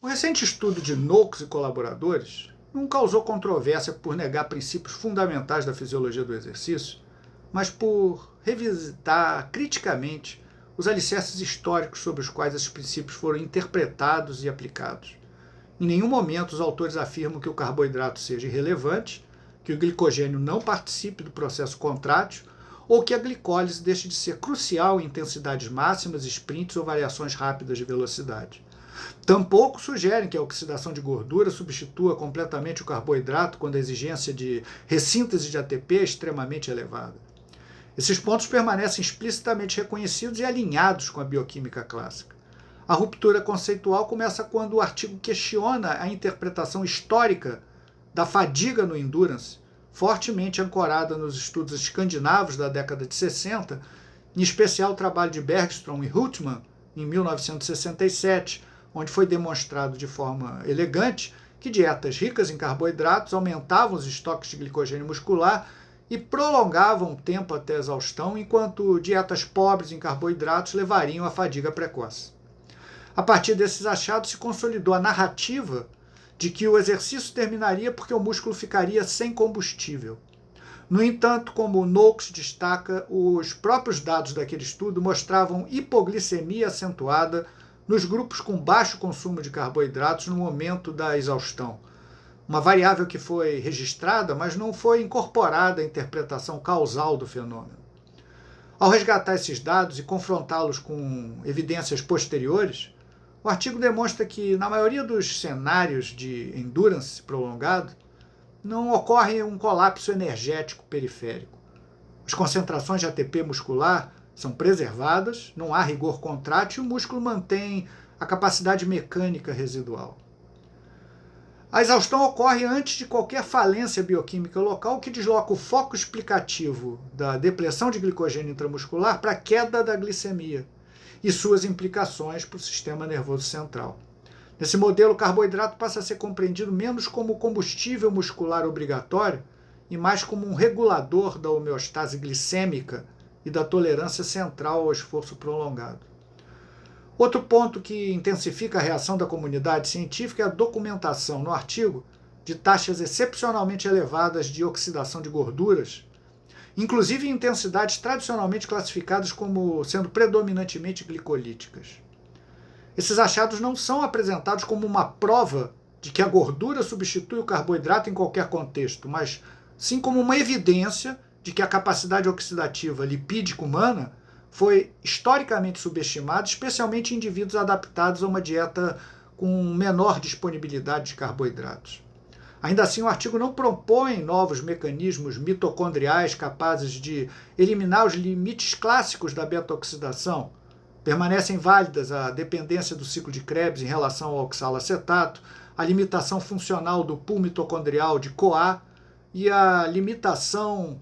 O recente estudo de Noakes e colaboradores não causou controvérsia por negar princípios fundamentais da fisiologia do exercício, mas por revisitar criticamente os alicerces históricos sobre os quais esses princípios foram interpretados e aplicados. Em nenhum momento os autores afirmam que o carboidrato seja irrelevante, que o glicogênio não participe do processo contrátil ou que a glicólise deixe de ser crucial em intensidades máximas, sprints ou variações rápidas de velocidade. Tampouco sugerem que a oxidação de gordura substitua completamente o carboidrato quando a exigência de ressíntese de ATP é extremamente elevada. Esses pontos permanecem explicitamente reconhecidos e alinhados com a bioquímica clássica. A ruptura conceitual começa quando o artigo questiona a interpretação histórica da fadiga no endurance, fortemente ancorada nos estudos escandinavos da década de 60, em especial o trabalho de Bergström e Hultmann, em 1967, onde foi demonstrado de forma elegante que dietas ricas em carboidratos aumentavam os estoques de glicogênio muscular e prolongavam o tempo até a exaustão, enquanto dietas pobres em carboidratos levariam à fadiga precoce. A partir desses achados se consolidou a narrativa de que o exercício terminaria porque o músculo ficaria sem combustível. No entanto, como Noakes destaca, os próprios dados daquele estudo mostravam hipoglicemia acentuada nos grupos com baixo consumo de carboidratos no momento da exaustão. Uma variável que foi registrada, mas não foi incorporada à interpretação causal do fenômeno. Ao resgatar esses dados e confrontá-los com evidências posteriores, o artigo demonstra que, na maioria dos cenários de endurance prolongado, não ocorre um colapso energético periférico. As concentrações de ATP muscular são preservadas, não há rigor contrátil e o músculo mantém a capacidade mecânica residual. A exaustão ocorre antes de qualquer falência bioquímica local que desloca o foco explicativo da depressão de glicogênio intramuscular para a queda da glicemia e suas implicações para o sistema nervoso central. Nesse modelo, o carboidrato passa a ser compreendido menos como combustível muscular obrigatório e mais como um regulador da homeostase glicêmica e da tolerância central ao esforço prolongado. Outro ponto que intensifica a reação da comunidade científica é a documentação no artigo de taxas excepcionalmente elevadas de oxidação de gorduras, inclusive em intensidades tradicionalmente classificadas como sendo predominantemente glicolíticas. Esses achados não são apresentados como uma prova de que a gordura substitui o carboidrato em qualquer contexto, mas sim como uma evidência de que a capacidade oxidativa lipídica humana foi historicamente subestimada, especialmente em indivíduos adaptados a uma dieta com menor disponibilidade de carboidratos. Ainda assim, o artigo não propõe novos mecanismos mitocondriais capazes de eliminar os limites clássicos da beta-oxidação. Permanecem válidas a dependência do ciclo de Krebs em relação ao oxalacetato, a limitação funcional do pool mitocondrial de CoA e a limitação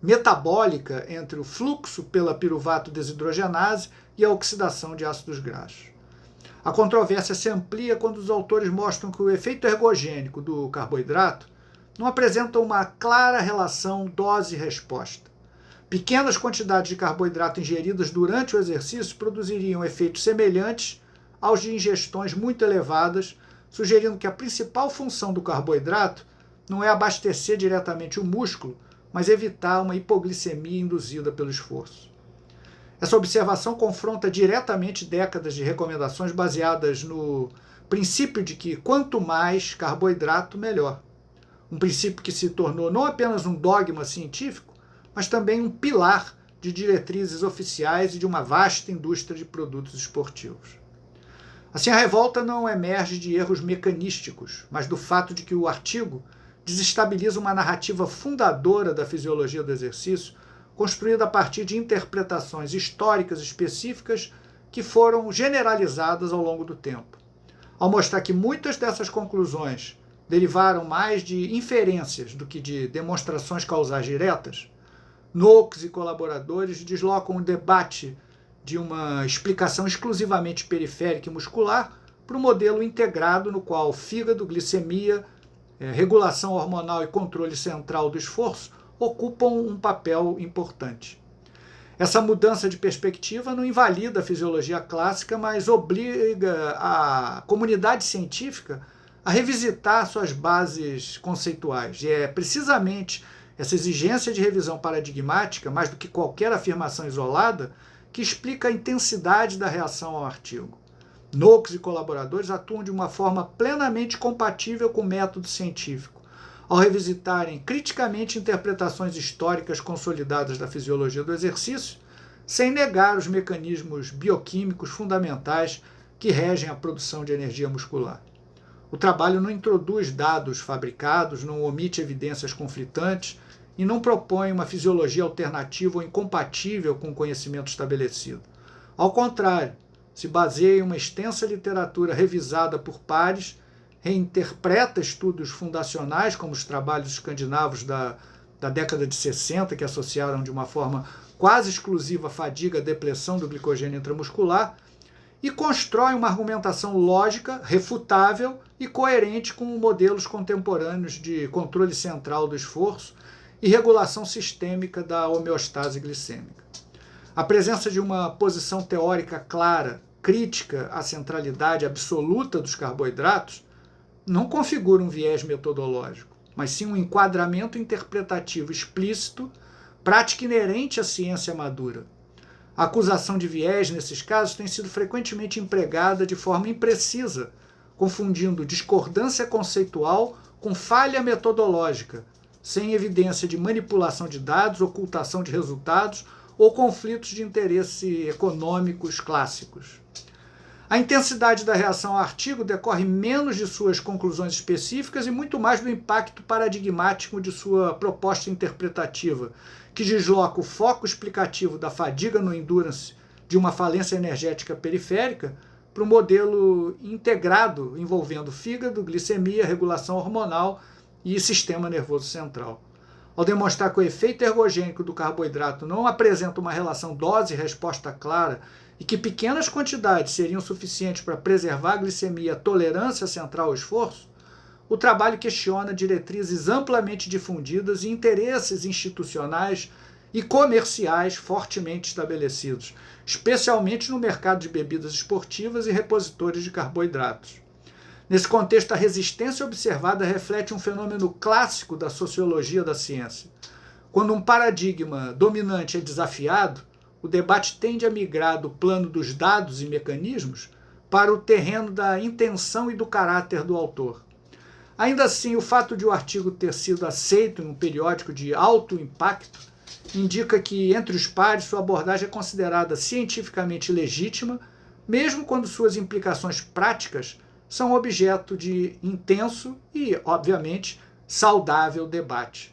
metabólica entre o fluxo pela piruvato desidrogenase e a oxidação de ácidos graxos. A controvérsia se amplia quando os autores mostram que o efeito ergogênico do carboidrato não apresenta uma clara relação dose-resposta. Pequenas quantidades de carboidrato ingeridas durante o exercício produziriam efeitos semelhantes aos de ingestões muito elevadas, sugerindo que a principal função do carboidrato não é abastecer diretamente o músculo, mas evitar uma hipoglicemia induzida pelo esforço. Essa observação confronta diretamente décadas de recomendações baseadas no princípio de que quanto mais carboidrato, melhor. Um princípio que se tornou não apenas um dogma científico, mas também um pilar de diretrizes oficiais e de uma vasta indústria de produtos esportivos. Assim, a revolta não emerge de erros mecanísticos, mas do fato de que o artigo desestabiliza uma narrativa fundadora da fisiologia do exercício, construída a partir de interpretações históricas específicas que foram generalizadas ao longo do tempo. Ao mostrar que muitas dessas conclusões derivaram mais de inferências do que de demonstrações causais diretas, Noakes e colaboradores deslocam o debate de uma explicação exclusivamente periférica e muscular para um modelo integrado no qual fígado, glicemia, regulação hormonal e controle central do esforço ocupam um papel importante. Essa mudança de perspectiva não invalida a fisiologia clássica, mas obriga a comunidade científica a revisitar suas bases conceituais. E é precisamente essa exigência de revisão paradigmática, mais do que qualquer afirmação isolada, que explica a intensidade da reação ao artigo. Noakes e colaboradores atuam de uma forma plenamente compatível com o método científico, ao revisitarem criticamente interpretações históricas consolidadas da fisiologia do exercício, sem negar os mecanismos bioquímicos fundamentais que regem a produção de energia muscular. O trabalho não introduz dados fabricados, não omite evidências conflitantes e não propõe uma fisiologia alternativa ou incompatível com o conhecimento estabelecido. Ao contrário, se baseia em uma extensa literatura revisada por pares, reinterpreta estudos fundacionais, como os trabalhos escandinavos da década de 60, que associaram de uma forma quase exclusiva a fadiga, a depressão do glicogênio intramuscular, e constrói uma argumentação lógica, refutável e coerente com modelos contemporâneos de controle central do esforço e regulação sistêmica da homeostase glicêmica. A presença de uma posição teórica clara, crítica à centralidade absoluta dos carboidratos, não configura um viés metodológico, mas sim um enquadramento interpretativo explícito, prática inerente à ciência madura. A acusação de viés, nesses casos, tem sido frequentemente empregada de forma imprecisa, confundindo discordância conceitual com falha metodológica, sem evidência de manipulação de dados, ocultação de resultados ou conflitos de interesse econômicos clássicos. A intensidade da reação ao artigo decorre menos de suas conclusões específicas e muito mais do impacto paradigmático de sua proposta interpretativa, que desloca o foco explicativo da fadiga no endurance de uma falência energética periférica para um modelo integrado envolvendo fígado, glicemia, regulação hormonal e sistema nervoso central. Ao demonstrar que o efeito ergogênico do carboidrato não apresenta uma relação dose-resposta clara e que pequenas quantidades seriam suficientes para preservar a glicemia e a tolerância central ao esforço, o trabalho questiona diretrizes amplamente difundidas e interesses institucionais e comerciais fortemente estabelecidos, especialmente no mercado de bebidas esportivas e repositores de carboidratos. Nesse contexto, a resistência observada reflete um fenômeno clássico da sociologia da ciência. Quando um paradigma dominante é desafiado, o debate tende a migrar do plano dos dados e mecanismos para o terreno da intenção e do caráter do autor. Ainda assim, o fato de o artigo ter sido aceito em um periódico de alto impacto indica que, entre os pares, sua abordagem é considerada cientificamente legítima, mesmo quando suas implicações práticas são objeto de intenso e, obviamente, saudável debate.